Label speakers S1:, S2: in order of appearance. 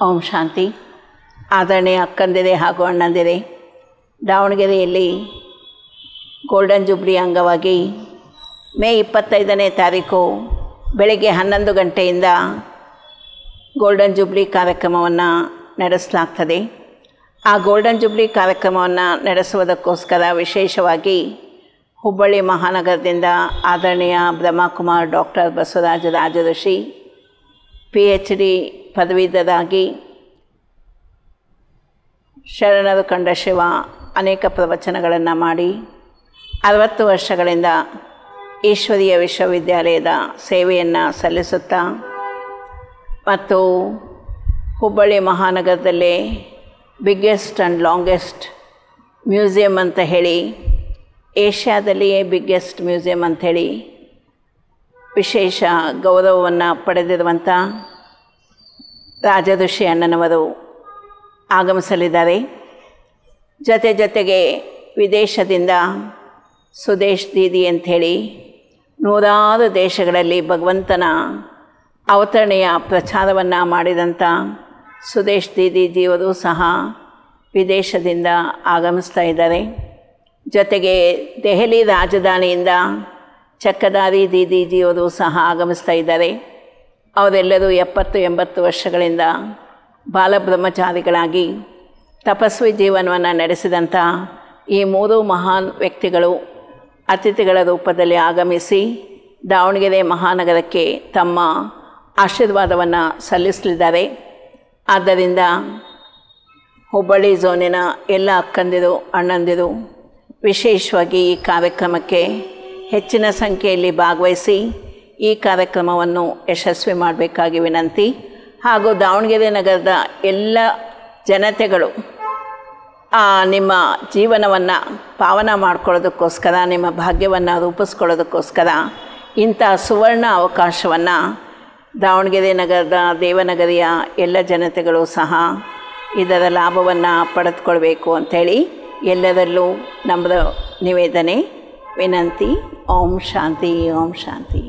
S1: ಓಂ ಶಾಂತಿ. ಆದರಣೀಯ ಅಕ್ಕಂದಿರೆ ಹಾಗೂ ಅಣ್ಣಂದಿರೆ, ದಾವಣಗೆರೆಯಲ್ಲಿ golden jubilee ಅಂಗವಾಗಿ ಮೇ 25ನೇ ತಾರೀಕು ಬೆಳಗ್ಗೆ 11 ಗಂಟೆಯಿಂದ ಗೋಲ್ಡನ್ ಜೂಬ್ಲಿ ಕಾರ್ಯಕ್ರಮವನ್ನು ನಡೆಸಲಾಗ್ತದೆ. ಆ ಗೋಲ್ಡನ್ ಜೂಬ್ಲಿ ಕಾರ್ಯಕ್ರಮವನ್ನು ನಡೆಸುವುದಕ್ಕೋಸ್ಕರ ವಿಶೇಷವಾಗಿ ಹುಬ್ಬಳ್ಳಿ ಮಹಾನಗರದಿಂದ ಆದರಣೀಯ ಬ್ರಹ್ಮಕುಮಾರ್ ಡಾಕ್ಟರ್ ಬಸವರಾಜ ರಾಜಋಷಿ PhD ಪದವೀಧರರಾಗಿ ಶರಣರು ಕಂಡ ಶಿವ ಅನೇಕ ಪ್ರವಚನಗಳನ್ನು ಮಾಡಿ 60 ವರ್ಷಗಳಿಂದ ಈಶ್ವರೀಯ ವಿಶ್ವವಿದ್ಯಾಲಯದ ಸೇವೆಯನ್ನು ಸಲ್ಲಿಸುತ್ತಾ ಮತ್ತು ಹುಬ್ಬಳ್ಳಿ ಮಹಾನಗರದಲ್ಲೇ ಬಿಗ್ಗೆಸ್ಟ್ ಆ್ಯಂಡ್ ಲಾಂಗೆಸ್ಟ್ ಮ್ಯೂಸಿಯಂ ಅಂತ ಹೇಳಿ, ಏಷ್ಯಾದಲ್ಲಿಯೇ ಬಿಗ್ಗೆಸ್ಟ್ ಮ್ಯೂಸಿಯಂ ಅಂಥೇಳಿ ವಿಶೇಷ ಗೌರವವನ್ನು ಪಡೆದಿರುವಂಥ ರಾಜಋಷಿ ಅಣ್ಣನವರು ಆಗಮಿಸಲಿದ್ದಾರೆ. ಜೊತೆಗೆ ವಿದೇಶದಿಂದ ಸುದೇಶ್ ದೀದಿ ಅಂಥೇಳಿ ನೂರಾರು ದೇಶಗಳಲ್ಲಿ ಭಗವಂತನ ಅವತರಣೆಯ ಪ್ರಚಾರವನ್ನು ಮಾಡಿದಂಥ ಸುದೇಶ್ ದೀದಿಜಿಯವರು ಸಹ ವಿದೇಶದಿಂದ ಆಗಮಿಸ್ತಾ ಇದ್ದಾರೆ. ಜೊತೆಗೆ ದೆಹಲಿ ರಾಜಧಾನಿಯಿಂದ ಚಕ್ಕದಾರಿ ದೀದಿಜಿಯವರು ಸಹ ಆಗಮಿಸ್ತಾ ಇದ್ದಾರೆ. ಅವರೆಲ್ಲರೂ 70-80 ವರ್ಷಗಳಿಂದ ಬಾಲಬ್ರಹ್ಮಚಾರಿಗಳಾಗಿ ತಪಸ್ವಿ ಜೀವನವನ್ನು ನಡೆಸಿದಂಥ ಈ 3 ಮಹಾನ್ ವ್ಯಕ್ತಿಗಳು ಅತಿಥಿಗಳ ರೂಪದಲ್ಲಿ ಆಗಮಿಸಿ ದಾವಣಗೆರೆ ಮಹಾನಗರಕ್ಕೆ ತಮ್ಮ ಆಶೀರ್ವಾದವನ್ನು ಸಲ್ಲಿಸಲಿದ್ದಾರೆ. ಆದ್ದರಿಂದ ಹುಬ್ಬಳ್ಳಿ ಝೋನಿನ ಎಲ್ಲ ಅಕ್ಕಂದಿರು ಅಣ್ಣಂದಿರು ವಿಶೇಷವಾಗಿ ಈ ಕಾರ್ಯಕ್ರಮಕ್ಕೆ ಹೆಚ್ಚಿನ ಸಂಖ್ಯೆಯಲ್ಲಿ ಭಾಗವಹಿಸಿ ಈ ಕಾರ್ಯಕ್ರಮವನ್ನು ಯಶಸ್ವಿ ಮಾಡಬೇಕಾಗಿ ವಿನಂತಿ. ಹಾಗೂ ದಾವಣಗೆರೆ ನಗರದ ಎಲ್ಲ ಜನತೆಗಳು ನಿಮ್ಮ ಜೀವನವನ್ನು ಪಾವನ ಮಾಡ್ಕೊಳ್ಳೋದಕ್ಕೋಸ್ಕರ, ನಿಮ್ಮ ಭಾಗ್ಯವನ್ನು ರೂಪಿಸ್ಕೊಳ್ಳೋದಕ್ಕೋಸ್ಕರ ಇಂಥ ಸುವರ್ಣ ಅವಕಾಶವನ್ನು ದಾವಣಗೆರೆ ನಗರದ ದೇವನಗರಿಯ ಎಲ್ಲ ಜನತೆಗಳು ಸಹ ಇದರ ಲಾಭವನ್ನು ಪಡೆದುಕೊಳ್ಬೇಕು ಅಂಥೇಳಿ ಎಲ್ಲರಲ್ಲೂ ನಮ್ಮದು ನಿವೇದನೆ, ವಿನಂತಿ. ಓಂ ಶಾಂತಿ, ಓಂ ಶಾಂತಿ.